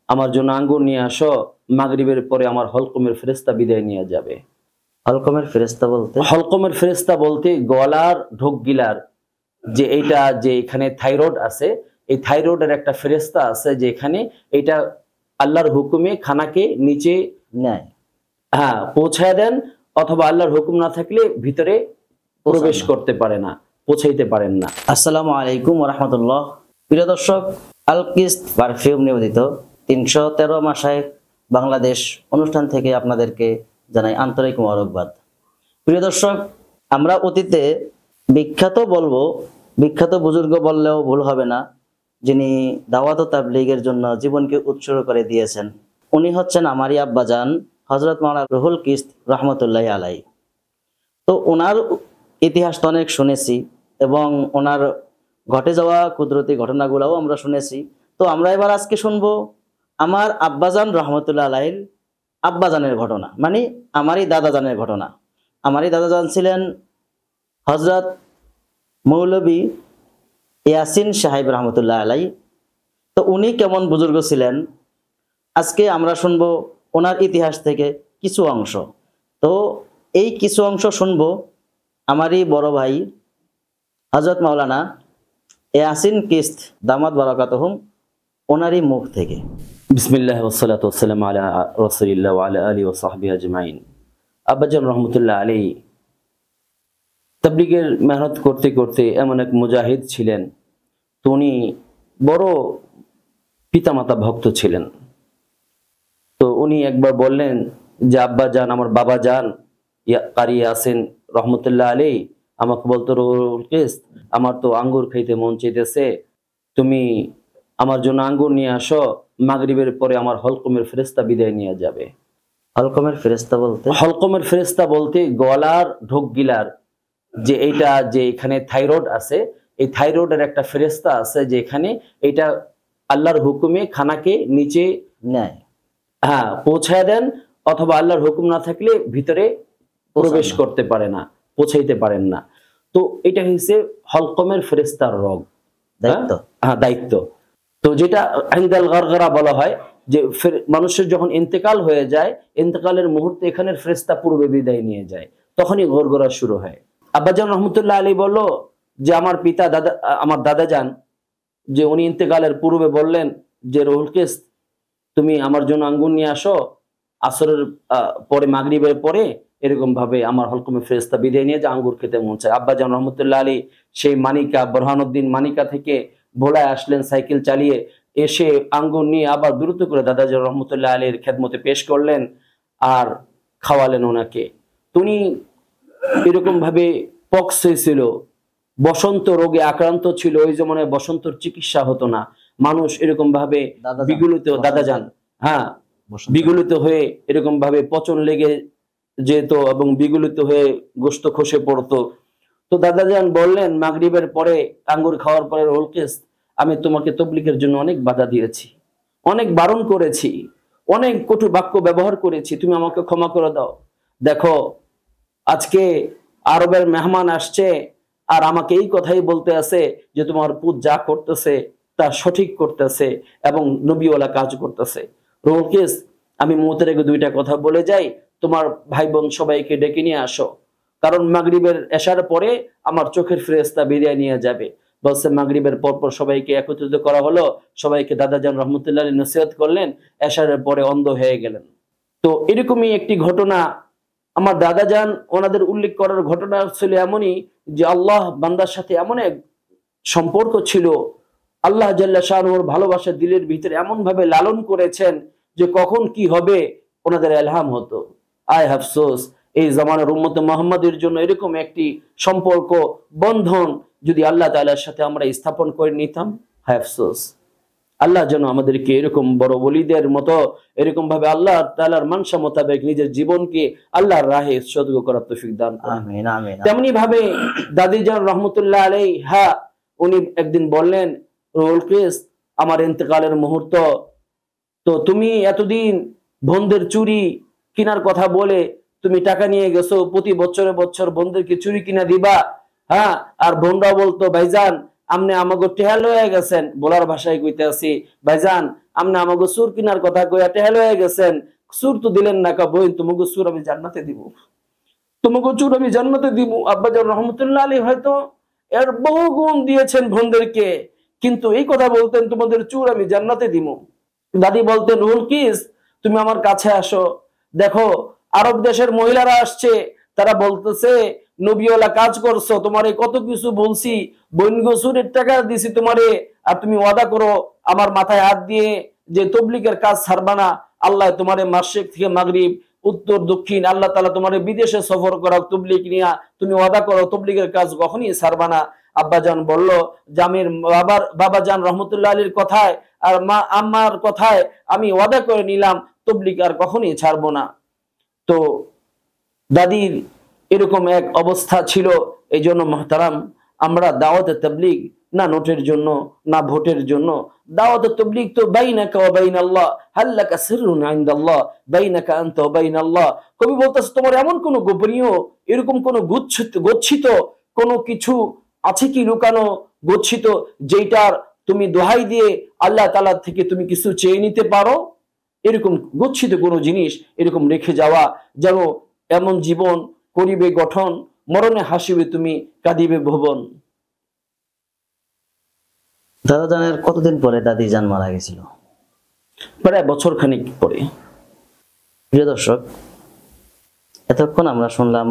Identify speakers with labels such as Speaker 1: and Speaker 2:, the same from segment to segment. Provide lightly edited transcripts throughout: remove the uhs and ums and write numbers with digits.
Speaker 1: আমার জন্য আঙ্গুর নিয়ে আসো, মাগরিবের পরে আমার হলকমের ফেরেশতা বিদায় নিয়ে যাবে।
Speaker 2: হলকমের ফেরেশতা বলতে?
Speaker 1: হলকমের ফেরেশতা বলতে গলার ঢোক গিলার যে এইটা যে এখানে থাইরয়েড আছে, এই থাইরয়েডের একটা ফেরেশতা আছে যে এখানে এটা আল্লাহর হুকুমে খানাকে নিচে
Speaker 2: নেয়,
Speaker 1: হ্যাঁ পৌঁছায় দেন, অথবা আল্লাহর হুকুম না থাকলে ভিতরে প্রবেশ করতে পারে না, পৌঁছাইতে পারেন না।
Speaker 2: আসসালামু আলাইকুম ওয়া রাহমাতুল্লাহ। প্রিয় দর্শক, আল কিস্ত পারফিউম নিবেদিত 313 মাসায় বাংলাদেশ অনুষ্ঠান থেকে আপনাদেরকে জানাই আন্তরিক মোবারকবাদ। প্রিয় দর্শক, আমরা অতীতে বিখ্যাত বুজুর্গ বললেও ভুল হবে না, যিনি দাওয়াত ও তাবলীগের জন্য জীবনকে উৎসর্গ করে দিয়েছেন, উনি হচ্ছেন আমারই আব্বাজান হযরত মাওলানা রুহুল কিস্ত রহমতুল্লাহি আলাইহি। তো ওনার ইতিহাস তো অনেক শুনেছি এবং ওনার ঘটে যাওয়া কুদরতি ঘটনাগুলোও আমরা শুনেছি। তো আমরা এবার আজকে শুনবো আমার আব্বাজান রহমতুল্লাহ আলাইহির আব্বাজানের ঘটনা, মানে আমারই দাদাজানের ঘটনা। আমারই দাদাজান ছিলেন হযরত মৌলভী ইয়াসিন সাহেব রহমতুল্লাহ আলাইহি। তো উনি কেমন বুজুর্গ ছিলেন আজকে আমরা শুনবো ওনার ইতিহাস থেকে কিছু অংশ। তো এই কিছু অংশ শুনবো আমারই বড় ভাই হযরত মাওলানা ইয়াসিন কিস্ত দামাত বারাকাতুহুম ওনারই মুখ থেকে।
Speaker 1: বিসমিল্লাহ ওয়াসসালাতু ওয়াসসালামু আলা রাসূলিল্লাহ ওয়া আলা আলিহি ওয়া সাহবিহি আজমাইন। আব্বাজান রহমতুল্লাহ আলাইহি তাবলীগের মেহনত করতে করতে এমন এক মুজাহিদ ছিলেন, তো উনি বড় পিতামাতা ভক্ত ছিলেন। তো উনি একবার বললেন যে আব্বাজান, আমার বাবা জান কারি ইয়াসিন রহমতুল্লাহ আলাইহি আমাকে বলতো, রুহুল কিস্ত আমার তো আঙ্গুর খাইতে মন চাইতেছে, তুমি আমার জন্য আঙ্গুর নিয়ে আসো, মাগরিবের পরে আমার হলকমের ফেরেশতা বিদায় নিয়ে যাবে।
Speaker 2: হলকমের ফেরেশতা বলতে?
Speaker 1: হলকমের ফেরেশতা বলতে গলার ঢোক গিলার যে এইটা যে এখানে থাইরয়েড আছে, এই থাইরয়েডের একটা ফেরেশতা আছে যে এখানে এটা আল্লাহর হুকুমে খানাকে নিচে
Speaker 2: নেয়,
Speaker 1: হ্যাঁ পৌঁছায় দেন, অথবা আল্লাহর হুকুম না থাকলে ভিতরে প্রবেশ করতে পারে না, পৌঁছাইতে পারেন না। তো এটা হচ্ছে হলকমের ফেরেশতার রোগ,
Speaker 2: দায়িত্ব।
Speaker 1: হ্যাঁ দায়িত্ব। তো যেটা ইনদাল গারগারা বলা হয় যে মানুষের যখন ইন্তেকাল হয়ে যায়, ইন্তেকালের মুহূর্তে এখানের ফেরেশতা পূর্বে বিদায় নিয়ে যায়, তখনই গরগরা শুরু হয়। আব্বাজান রহমতুল্লাহ আলাইহি বলল যে আমার পিতা দাদা, আমার দাদাজান যে উনি ইন্তেকালের পূর্বে বললেন যে রুহুল কিস্ত তুমি আমার জন্য আঙ্গুর নিয়ে আসো, আসরের পরে মাগরিবের পরে এরকম ভাবে আমার হলকমে ফেরেশতা বিদায় নিয়ে যে আঙ্গুর খেতে মন চায়। আব্বাজান রহমতুল্লাহ আলাইহি সেই মানিকা বুরহানুদ্দিন মানিকা থেকে ভোলায় আসলেন সাইকেল চালিয়ে, এসে আঙ্গুর নিয়ে আবার দ্রুত করে দাদাজান রহমতুল্লাহ আলাইহির খেদমতে পেশ করলেন আর খাওয়ালেন ওনাকে। উনি এরকম ভাবে পক্স হয়েছিল, বসন্ত রোগে আক্রান্ত ছিল। ওই জমানে বসন্তর চিকিৎসা হতো না, মানুষ এরকম ভাবে বিগলিত, দাদাজান হ্যাঁ বিগলিত হয়ে এরকম ভাবে পচন লেগে যেত এবং বিগলিত হয়ে গোশত খসে পড়তো। তো দাদাজান বললেন মাগরিবের পরে আঙ্গুর খাওয়ার পরে, রুহুল কিস্ত আমি তোমাকে তাবলীগের জন্য অনেক বাধা দিয়েছি, অনেক বারণ করেছি, অনেক কটু বাক্য ব্যবহার করেছি, তুমি আমাকে ক্ষমা করে দাও। দেখো আজকে আরবের মেহমান আসছে আর আমাকে এই কথাই বলতে আছে যে তোমার পুত যা করতেছে তা সঠিক করতেছে এবং নবীওয়ালা কাজ করতেছে। রুহুল কিস্ত আমি মুহূর্তের আগে দুইটা কথা বলে যাই, তোমার ভাই বোন সবাইকে ডেকে নিয়ে আসো, কারণ মাগরিবের এশার পরে আমার চোখের ফেরেশতা বিদায় নিয়ে যাবে। বলছে মাগরিবের পরপর সবাইকে একত্রিত করা হলো, সবাইকে দাদাজান রহমতুল্লাহ আলাইহি নসিহত করলেন, এশারের পরে অন্ধ হয়ে গেলেন। তো এরকমই একটি ঘটনা আমার দাদাজান ওনাদের উল্লেখ করার ঘটনা ছিল এমনই যে আল্লাহ বান্দার সাথে এমন এক সম্পর্ক ছিল, আল্লাহ জাল্লা শাআনুর ভালোবাসা দিলের ভিতরে এমন ভাবে লালন করেছেন যে কখন কি হবে ওনাদের ইলহাম হতো। আয় আফসোস এই জামানার উম্মতে মুহাম্মাদের জন্য এরকম একটি সম্পর্ক বন্ধন যদি আল্লাহ তাআলার সাথে আমরা স্থাপন করে নিতাম, হায় আফসোস। আল্লাহ যেন আমাদেরকে এরকম বড় ওলিদের মতো এরকম ভাবে আল্লাহ তাআলার মানসা মোতাবেক নিজের জীবনকে আল্লাহর রাহে উৎসর্গ করার তৌফিক দান করেন।
Speaker 2: আমিন আমিন।
Speaker 1: তেমনি ভাবে দাদিজান রহমতুল্লাহ আলাইহি হ্যাঁ উনি একদিন বললেন, রুহুল কিস্ত আমার ইন্তেকালের মুহূর্ত, তো তুমি এতদিন বোনদের চুরি কেনার কথা বলে তুমি টাকা নিয়ে গেছো, প্রতি বছরে বছর বোনদেরকে চুরি কিনা দিবা, হ্যাঁ আর বোনরা বলতো ভাইজান আপনি আমাকে টেহাল হয়ে গেছেন, বলার ভাষায় কইতে আছি ভাইজান আপনি আমাকে সুর কিনার কথা কইয়া টেহাল হয়ে গেছেন, সুর তো দিলেন না, বই তোমাকে সুর আমি জান্নাতে দিব, তোমাকে চুর আমি জান্নাতে দিব। আব্বাজান রহমতুল্লাহ আলী হয়তো এর বহু গুণ দিয়েছেন বোনদেরকে, কিন্তু এই কথা বলতেন তোমাদের চুর আমি জান্নাতে দিব। দাদি বলতেন রুহুল কিস তুমি আমার কাছে আসো, দেখো আরব দেশের মহিলারা আসছে, তারা বলতেছে নবীওয়ালা কাজ করছো, তোমারে কত কিছু বলছি, বৈনগো সুরের টাকা দিছি তোমারে, আর তুমি ওয়াদা করো আমার মাথায় হাত দিয়ে যে তবলিগের কাজ ছাড়বা না, আল্লাহ তোমারে মাশরিক থেকে মাগরিব উত্তর দক্ষিণ আল্লাহ তাআলা তোমারে বিদেশে সফর করাও তবলিগ নিয়া, তুমি ওয়াদা করো তবলিগের কাজ কখনই ছাড়বা না। আব্বাজান বলল জামির বাবাজান রহমতুল্লাহ আলীর কথায় আর মা আম্মার কথায় আমি ওয়াদা করে নিলাম তবলিগ আর কখনই ছাড়বো না। তো দাদির এরকম এক অবস্থা ছিল। এই জন্য মহতারাম, আমরা দাওয়াতে তাবলিগ না নোটের জন্য না ভোটের জন্য, দাওয়াতে তাবলিগ তো বাইনাকা ওয়া বাইনাল্লাহ, হাল্লাকা সিররুন ইনদাল্লাহ বাইনাকা আনতা ওয়া বাইনাল্লাহ। কবি বলতেছে তোমার এমন কোন গোপনীয় এরকম কোন গচ্ছিত কোন কিছু আছে কি লুকানো গচ্ছিত, যেটার তুমি দোহাই দিয়ে আল্লাহ তাআলা থেকে তুমি কিছু চেয়ে নিতে পারো, এরকম গচ্ছিত কোনো জিনিস এরকম রেখে যাওয়া, যেন এমন জীবন করিবে গঠন, মরণে হাসিবে তুমি কাঁদিবে ভুবন।
Speaker 2: দাদা জানের কতদিন পরে দাদি জান মারা গেছিল?
Speaker 1: প্রায় বছর খানিক পরে।
Speaker 2: প্রিয় দর্শক, এতক্ষণ আমরা শুনলাম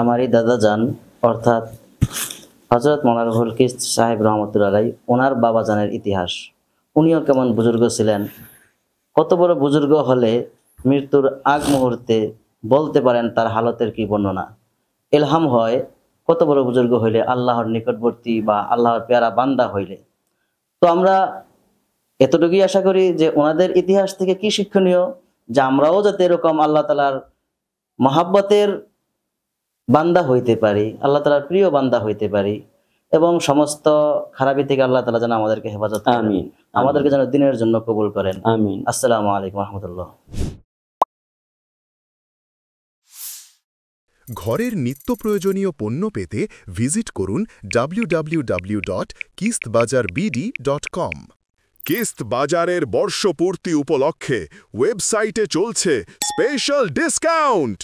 Speaker 2: আমারই দাদা জান অর্থাৎ হযরত মাওলানা রুহুল কিস সাহেব রহমতুল্লাহ আলাইহি, ওনার বাবা জানের ইতিহাস। উনিও কেমন বুজুর্গ ছিলেন, কত বড় বুজুর্গ হলে মৃত্যুর আগ মুহূর্তে বলতে পারেন তার হালতের কি বর্ণনা। ইলহাম হয় কত বড় বুজুর্গ হইলে, আল্লাহর নিকটবর্তী বা আল্লাহর পেয়ারা বান্দা হইলে। তো আমরা এতটুকুই আশা করি যে ওনাদের ইতিহাস থেকে কি শিক্ষণীয়, যে আমরাও যাতে এরকম আল্লাহ তাআলার মহাব্বতের বান্দা হইতে পারি, আল্লাহ তাআলার প্রিয় বান্দা হইতে পারি, এবং সমস্ত খারাপি থেকে আল্লাহ তাআলা যেন আমাদেরকে হেফাজত করেন,
Speaker 1: আমিন,
Speaker 2: আমাদেরকে যেন দিনের জন্য কবুল করেন।
Speaker 1: আমিন।
Speaker 2: আসসালামু আলাইকুম ওয়া রাহমাতুল্লাহ।
Speaker 3: ঘরের নিত্য প্রয়োজনীয় পণ্য পেতে ভিজিট করুন www.kistbazarbd.com। কিস্ত বাজারের বর্ষপূর্তি উপলক্ষে ওয়েবসাইটে চলছে স্পেশাল ডিসকাউন্ট।